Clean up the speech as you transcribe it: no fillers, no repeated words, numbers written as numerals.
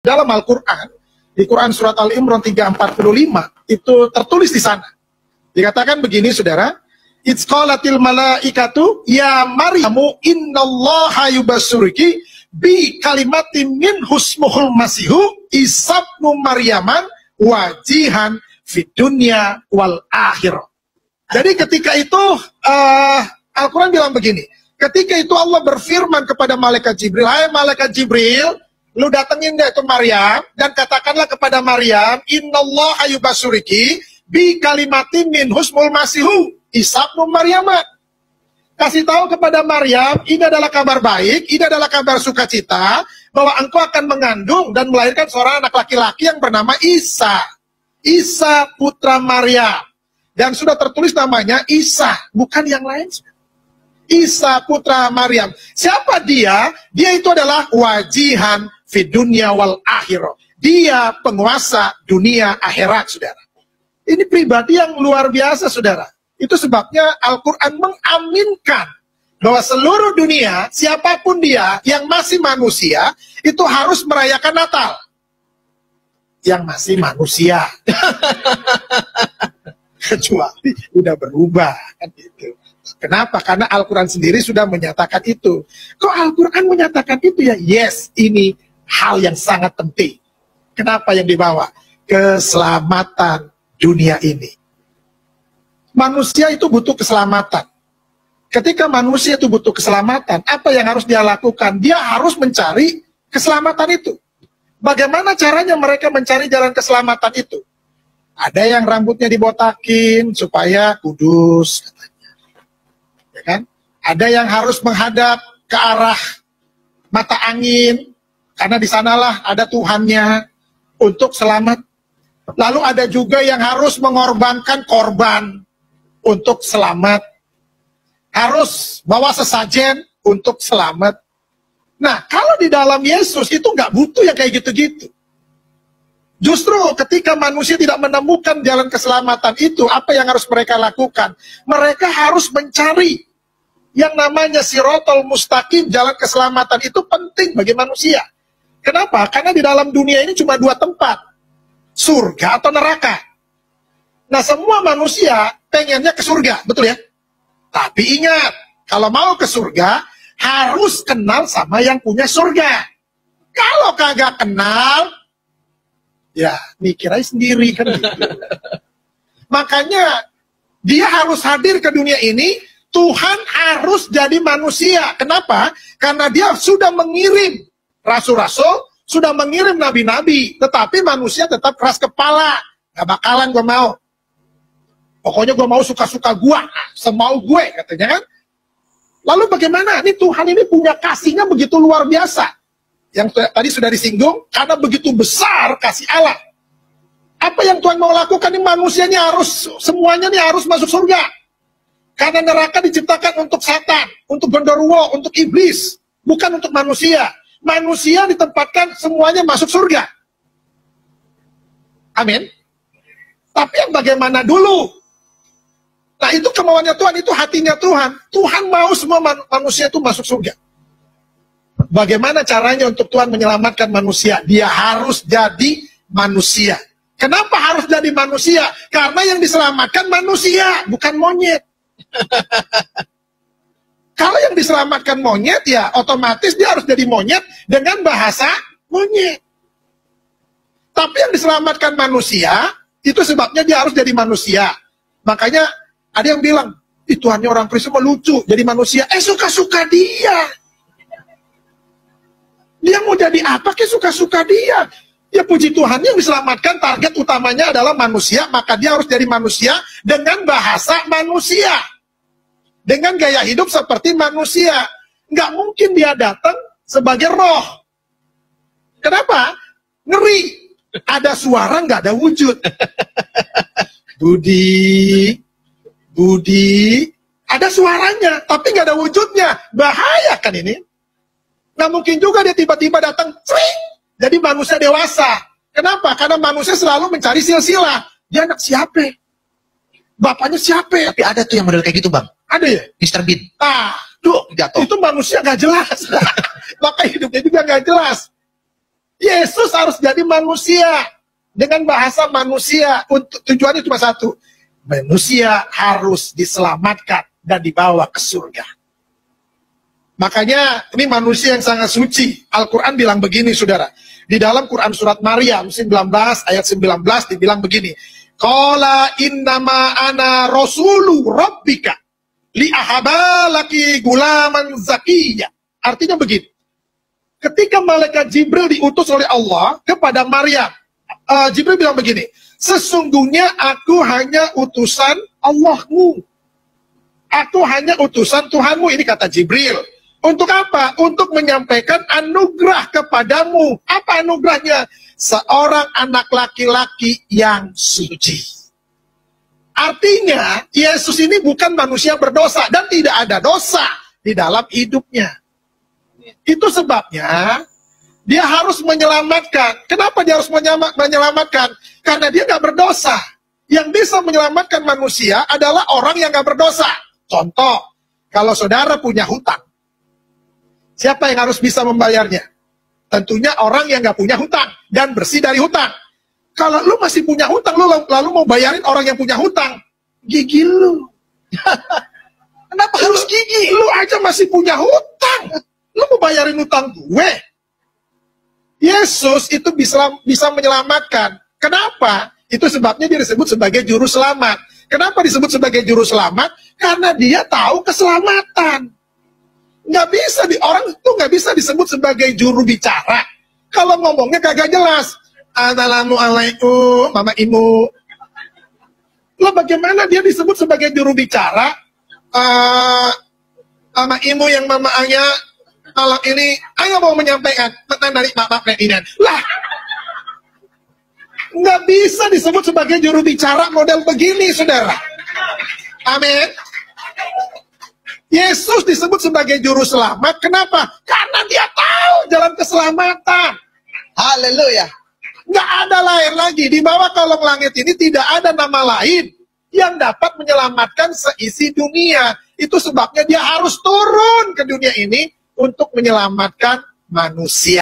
Dalam Al-Quran, di Quran Surat Al-Imran 345, itu tertulis di sana. Dikatakan begini, saudara. It's qalatil malaikatu ya Maryamu innallaha yubassuruki bi kalimatin min husmuhul masihu isabnu Maryaman wajihan fid dunya wal akhirah. Jadi ketika itu Al-Quran bilang begini. Ketika itu Allah berfirman kepada malaikat Jibril, hai malaikat Jibril, lu datengin deh itu Maryam dan katakanlah kepada Maryam, innallaha yubassuruki bi kalimatin min husmul masihu Isa ibnu Maryam. Kasih tahu kepada Maryam, ini adalah kabar baik, ini adalah kabar sukacita, bahwa engkau akan mengandung dan melahirkan seorang anak laki-laki yang bernama Isa. Isa putra Maryam. Dan sudah tertulis namanya Isa, bukan yang lain. Isa putra Maryam. Siapa dia? Dia itu adalah wajihan fid dunya wal akhirah. Dia penguasa dunia akhirat, saudara. Ini pribadi yang luar biasa, saudara. Itu sebabnya Al-Quran mengaminkan bahwa seluruh dunia, siapapun dia yang masih manusia, itu harus merayakan Natal. Yang masih manusia. Kecuali udah berubah. Kan gitu. Kenapa? Karena Al-Quran sendiri sudah menyatakan itu. Kok Al-Quran menyatakan itu ya? Yes, ini hal yang sangat penting. Kenapa yang dibawa? Keselamatan dunia ini. Manusia itu butuh keselamatan. Ketika manusia itu butuh keselamatan, apa yang harus dia lakukan? Dia harus mencari keselamatan itu. Bagaimana caranya mereka mencari jalan keselamatan itu? Ada yang rambutnya dibotakin supaya kudus, katanya. Ya kan? Ada yang harus menghadap ke arah mata angin, karena di sanalah ada Tuhannya untuk selamat. Lalu ada juga yang harus mengorbankan korban untuk selamat. Harus bawa sesajen untuk selamat. Nah, kalau di dalam Yesus itu nggak butuh yang kayak gitu-gitu. Justru ketika manusia tidak menemukan jalan keselamatan itu, apa yang harus mereka lakukan? Mereka harus mencari yang namanya sirotol mustaqim, jalan keselamatan itu penting bagi manusia. Kenapa? Karena di dalam dunia ini cuma dua tempat, surga atau neraka. Nah, semua manusia pengennya ke surga, betul ya? Tapi ingat, kalau mau ke surga, harus kenal sama yang punya surga. Kalau kagak kenal, ya mikir aja sendiri kan gitu. Makanya, dia harus hadir ke dunia ini, Tuhan harus jadi manusia. Kenapa? Karena dia sudah mengirim rasul-rasul, sudah mengirim nabi-nabi, tetapi manusia tetap keras kepala. Gak bakalan gue mau. Pokoknya gue mau suka-suka gue, semau gue, katanya kan. Lalu bagaimana? Ini Tuhan ini punya kasihnya begitu luar biasa. Yang tadi sudah disinggung, karena begitu besar kasih Allah. Apa yang Tuhan mau lakukan? Ini manusianya harus, semuanya ini harus masuk surga. Karena neraka diciptakan untuk setan, untuk genderuwo, untuk iblis. Bukan untuk manusia. Manusia ditempatkan semuanya masuk surga. Amin. Tapi yang bagaimana dulu? Nah, itu kemauannya Tuhan, itu hatinya Tuhan. Tuhan mau semua manusia itu masuk surga. Bagaimana caranya untuk Tuhan menyelamatkan manusia? Dia harus jadi manusia. Kenapa harus jadi manusia? Karena yang diselamatkan manusia, bukan monyet. Kalau yang diselamatkan monyet, ya otomatis dia harus jadi monyet dengan bahasa monyet. Tapi yang diselamatkan manusia, itu sebabnya dia harus jadi manusia. Makanya ada yang bilang, Tuhannya orang Kristen lucu, jadi manusia. Suka-suka dia. Dia mau jadi apa, suka-suka dia. Ya puji Tuhan, yang diselamatkan target utamanya adalah manusia, maka dia harus jadi manusia dengan bahasa manusia. Dengan gaya hidup seperti manusia. Nggak mungkin dia datang sebagai roh. Kenapa? Ngeri. Ada suara, nggak ada wujud. Budi, ada suaranya, tapi nggak ada wujudnya. Bahaya kan ini? Nggak mungkin juga dia tiba-tiba datang, cring, jadi manusia dewasa. Kenapa? Karena manusia selalu mencari silsilah. Dia anak siapa? Bapaknya siapa? Tapi ada tuh yang model kayak gitu, Bang. Ada ya? Mr. Bean. Duh, Jatuh. itu manusia nggak jelas. Maka hidupnya juga nggak jelas. Yesus harus jadi manusia. Dengan bahasa manusia, untuk tujuannya cuma satu. Manusia harus diselamatkan dan dibawa ke surga. Makanya ini manusia yang sangat suci. Al-Quran bilang begini, saudara. Di dalam Quran surat Maryam 19 ayat 19 dibilang begini. Qala innama ana rasulu rabbika li'ahaba laki gulaman zakiyya. Artinya begini. Ketika malaikat Jibril diutus oleh Allah kepada Maryam, Jibril bilang begini, sesungguhnya aku hanya utusan Allahmu. Aku hanya utusan Tuhanmu. Ini kata Jibril. Untuk apa? Untuk menyampaikan anugerah kepadamu. Apa anugerahnya? Seorang anak laki-laki yang suci. Artinya, Yesus ini bukan manusia berdosa. Dan tidak ada dosa di dalam hidupnya. Itu sebabnya dia harus menyelamatkan. Kenapa dia harus menyelamatkan? Karena dia nggak berdosa. Yang bisa menyelamatkan manusia adalah orang yang nggak berdosa. Contoh, kalau saudara punya hutang, siapa yang harus bisa membayarnya? Tentunya orang yang nggak punya hutang dan bersih dari hutang. Kalau lu masih punya hutang, lu lalu mau bayarin orang yang punya hutang, gigi lu. Kenapa harus gigi? Lu aja masih punya hutang. Lu mau bayarin hutang gue? Yesus itu bisa menyelamatkan. Kenapa? Itu sebabnya dia disebut sebagai juru selamat. Kenapa disebut sebagai juru selamat? Karena dia tahu keselamatan. Nggak bisa orang itu nggak bisa disebut sebagai juru bicara. Kalau ngomongnya kagak jelas. Assalamualaikum, Mama Imu. Lah bagaimana dia disebut sebagai juru bicara? Mama Imu yang Mama Anya malam ini, Anya mau menyampaikan pesan dari Bapak Presiden. Lah, nggak bisa disebut sebagai juru bicara model begini, saudara. Amin. Yesus disebut sebagai juru selamat. Kenapa? Karena dia tahu jalan keselamatan. Haleluya. Nggak ada lain lagi. Di bawah kolong langit ini tidak ada nama lain yang dapat menyelamatkan seisi dunia. Itu sebabnya dia harus turun ke dunia ini untuk menyelamatkan manusia.